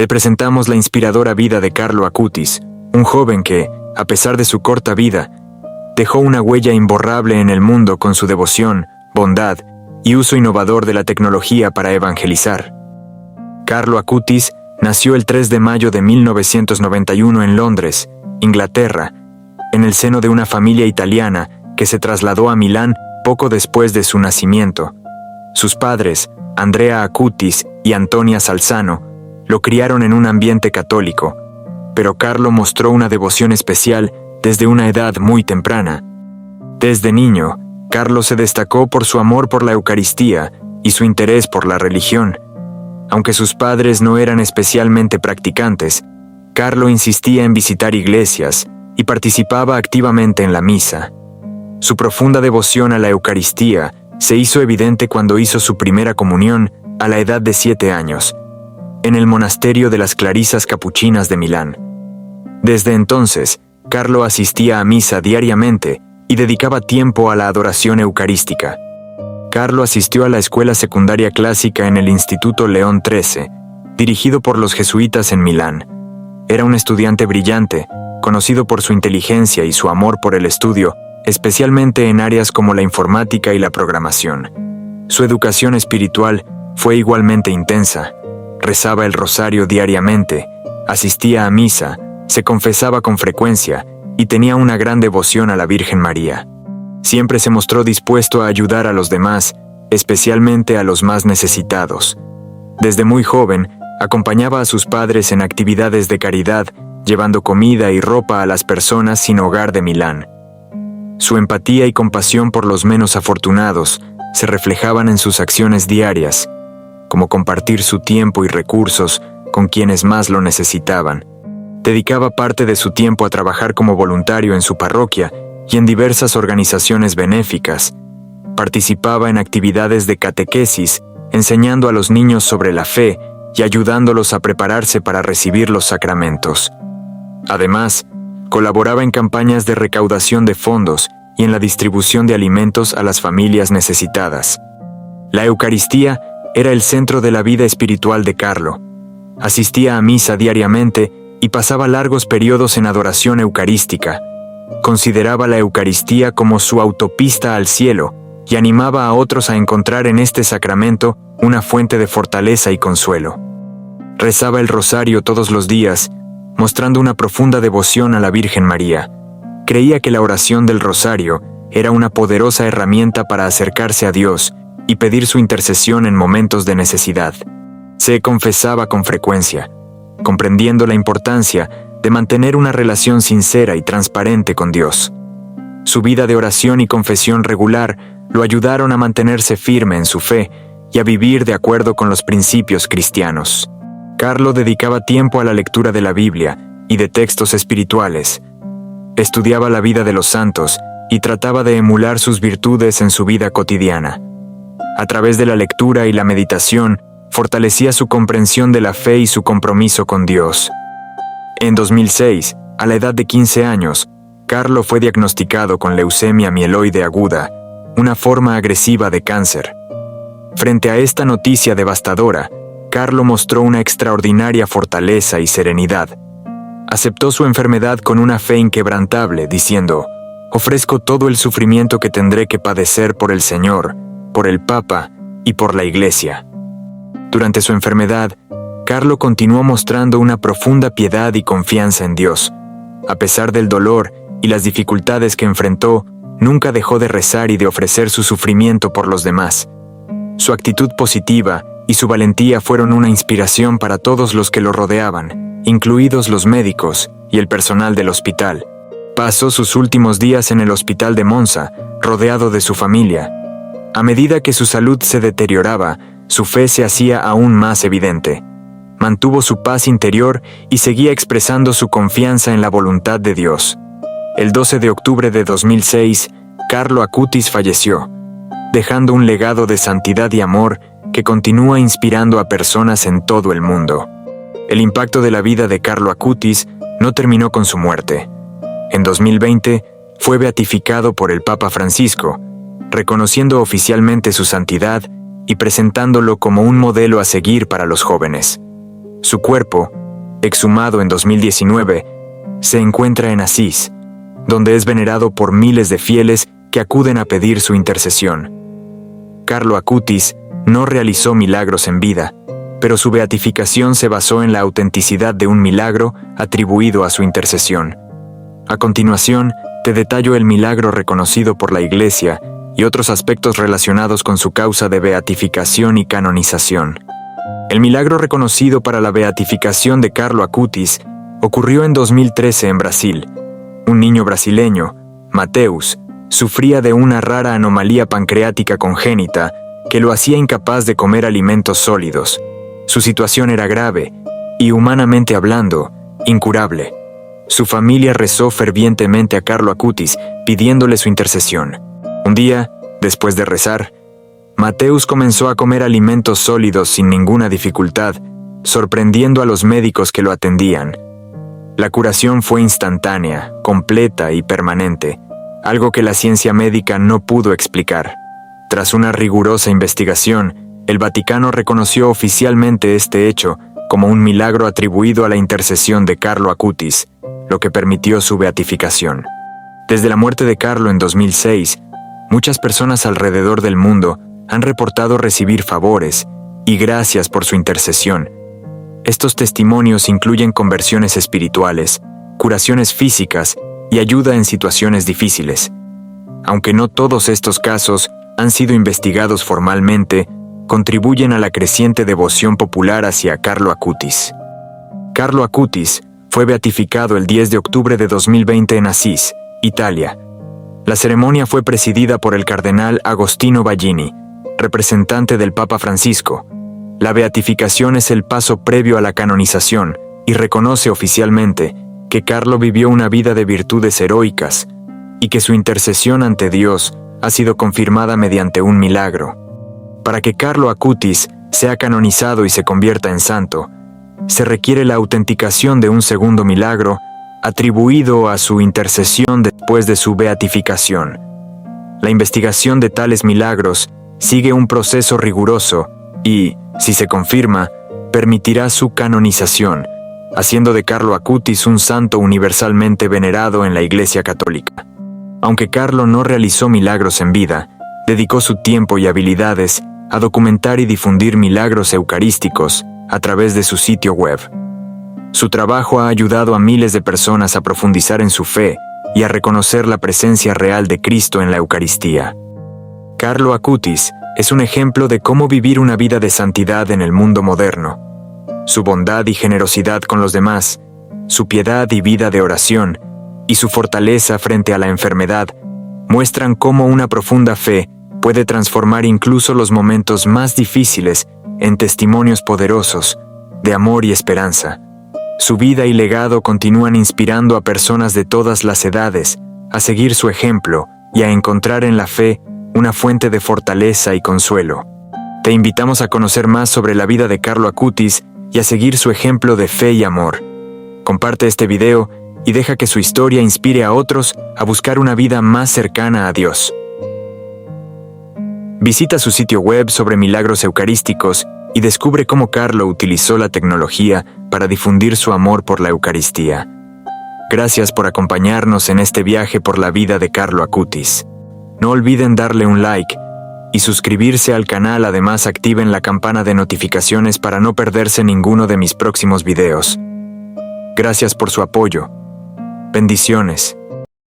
Le presentamos la inspiradora vida de Carlo Acutis, un joven que, a pesar de su corta vida, dejó una huella imborrable en el mundo con su devoción, bondad y uso innovador de la tecnología para evangelizar. Carlo Acutis nació el 3 de mayo de 1991 en Londres, Inglaterra, en el seno de una familia italiana que se trasladó a Milán poco después de su nacimiento. Sus padres, Andrea Acutis y Antonia Salzano, lo criaron en un ambiente católico, pero Carlo mostró una devoción especial desde una edad muy temprana. Desde niño, Carlo se destacó por su amor por la Eucaristía y su interés por la religión. Aunque sus padres no eran especialmente practicantes, Carlo insistía en visitar iglesias y participaba activamente en la misa. Su profunda devoción a la Eucaristía se hizo evidente cuando hizo su primera comunión a la edad de 7 años, en el monasterio de las Clarisas Capuchinas de Milán. Desde entonces, Carlo asistía a misa diariamente y dedicaba tiempo a la adoración eucarística. Carlo asistió a la escuela secundaria clásica en el Instituto León XIII, dirigido por los jesuitas en Milán. Era un estudiante brillante, conocido por su inteligencia y su amor por el estudio, especialmente en áreas como la informática y la programación. Su educación espiritual fue igualmente intensa. Rezaba el rosario diariamente, asistía a misa, se confesaba con frecuencia y tenía una gran devoción a la Virgen María. Siempre se mostró dispuesto a ayudar a los demás, especialmente a los más necesitados. Desde muy joven, acompañaba a sus padres en actividades de caridad, llevando comida y ropa a las personas sin hogar de Milán. Su empatía y compasión por los menos afortunados se reflejaban en sus acciones diarias, como compartir su tiempo y recursos con quienes más lo necesitaban. Dedicaba parte de su tiempo a trabajar como voluntario en su parroquia y en diversas organizaciones benéficas. Participaba en actividades de catequesis, enseñando a los niños sobre la fe y ayudándolos a prepararse para recibir los sacramentos. Además, colaboraba en campañas de recaudación de fondos y en la distribución de alimentos a las familias necesitadas. La Eucaristía era el centro de la vida espiritual de Carlo. Asistía a misa diariamente y pasaba largos periodos en adoración eucarística. Consideraba la Eucaristía como su autopista al cielo y animaba a otros a encontrar en este sacramento una fuente de fortaleza y consuelo. Rezaba el rosario todos los días, mostrando una profunda devoción a la Virgen María. Creía que la oración del rosario era una poderosa herramienta para acercarse a Dios y pedir su intercesión en momentos de necesidad. Se confesaba con frecuencia, comprendiendo la importancia de mantener una relación sincera y transparente con Dios. Su vida de oración y confesión regular lo ayudaron a mantenerse firme en su fe y a vivir de acuerdo con los principios cristianos. Carlo dedicaba tiempo a la lectura de la Biblia y de textos espirituales. Estudiaba la vida de los santos y trataba de emular sus virtudes en su vida cotidiana. A través de la lectura y la meditación, fortalecía su comprensión de la fe y su compromiso con Dios. En 2006, a la edad de 15 años, Carlo fue diagnosticado con leucemia mieloide aguda, una forma agresiva de cáncer. Frente a esta noticia devastadora, Carlo mostró una extraordinaria fortaleza y serenidad. Aceptó su enfermedad con una fe inquebrantable, diciendo: «Ofrezco todo el sufrimiento que tendré que padecer por el Señor, por el Papa y por la Iglesia». Durante su enfermedad, Carlo continuó mostrando una profunda piedad y confianza en Dios. A pesar del dolor y las dificultades que enfrentó, nunca dejó de rezar y de ofrecer su sufrimiento por los demás. Su actitud positiva y su valentía fueron una inspiración para todos los que lo rodeaban, incluidos los médicos y el personal del hospital. Pasó sus últimos días en el hospital de Monza, rodeado de su familia. A medida que su salud se deterioraba, su fe se hacía aún más evidente. Mantuvo su paz interior y seguía expresando su confianza en la voluntad de Dios. El 12 de octubre de 2006, Carlo Acutis falleció, dejando un legado de santidad y amor que continúa inspirando a personas en todo el mundo. El impacto de la vida de Carlo Acutis no terminó con su muerte. En 2020, fue beatificado por el Papa Francisco, reconociendo oficialmente su santidad y presentándolo como un modelo a seguir para los jóvenes. Su cuerpo, exhumado en 2019, se encuentra en Asís, donde es venerado por miles de fieles que acuden a pedir su intercesión. Carlo Acutis no realizó milagros en vida, pero su beatificación se basó en la autenticidad de un milagro atribuido a su intercesión. A continuación, te detallo el milagro reconocido por la Iglesia y otros aspectos relacionados con su causa de beatificación y canonización. El milagro reconocido para la beatificación de Carlo Acutis ocurrió en 2013 en Brasil. Un niño brasileño, Mateus, sufría de una rara anomalía pancreática congénita que lo hacía incapaz de comer alimentos sólidos. Su situación era grave y, humanamente hablando, incurable. Su familia rezó fervientemente a Carlo Acutis, pidiéndole su intercesión. Un día, después de rezar, Mateus comenzó a comer alimentos sólidos sin ninguna dificultad, sorprendiendo a los médicos que lo atendían. La curación fue instantánea, completa y permanente, algo que la ciencia médica no pudo explicar. Tras una rigurosa investigación, el Vaticano reconoció oficialmente este hecho como un milagro atribuido a la intercesión de Carlo Acutis, lo que permitió su beatificación. Desde la muerte de Carlo en 2006, muchas personas alrededor del mundo han reportado recibir favores y gracias por su intercesión. Estos testimonios incluyen conversiones espirituales, curaciones físicas y ayuda en situaciones difíciles. Aunque no todos estos casos han sido investigados formalmente, contribuyen a la creciente devoción popular hacia Carlo Acutis. Carlo Acutis fue beatificado el 10 de octubre de 2020 en Asís, Italia. La ceremonia fue presidida por el cardenal Agostino Baggini, representante del Papa Francisco. La beatificación es el paso previo a la canonización y reconoce oficialmente que Carlo vivió una vida de virtudes heroicas y que su intercesión ante Dios ha sido confirmada mediante un milagro. Para que Carlo Acutis sea canonizado y se convierta en santo, se requiere la autenticación de un segundo milagro atribuido a su intercesión después de su beatificación. La investigación de tales milagros sigue un proceso riguroso y, si se confirma, permitirá su canonización, haciendo de Carlo Acutis un santo universalmente venerado en la Iglesia Católica. Aunque Carlo no realizó milagros en vida, dedicó su tiempo y habilidades a documentar y difundir milagros eucarísticos a través de su sitio web. Su trabajo ha ayudado a miles de personas a profundizar en su fe y a reconocer la presencia real de Cristo en la Eucaristía. Carlo Acutis es un ejemplo de cómo vivir una vida de santidad en el mundo moderno. Su bondad y generosidad con los demás, su piedad y vida de oración, y su fortaleza frente a la enfermedad, muestran cómo una profunda fe puede transformar incluso los momentos más difíciles en testimonios poderosos de amor y esperanza. Su vida y legado continúan inspirando a personas de todas las edades a seguir su ejemplo y a encontrar en la fe una fuente de fortaleza y consuelo. Te invitamos a conocer más sobre la vida de Carlo Acutis y a seguir su ejemplo de fe y amor. Comparte este video y deja que su historia inspire a otros a buscar una vida más cercana a Dios. Visita su sitio web sobre milagros eucarísticos y descubre cómo Carlo utilizó la tecnología para difundir su amor por la Eucaristía. Gracias por acompañarnos en este viaje por la vida de Carlo Acutis. No olviden darle un like y suscribirse al canal. Además, activen la campana de notificaciones para no perderse ninguno de mis próximos videos. Gracias por su apoyo. Bendiciones.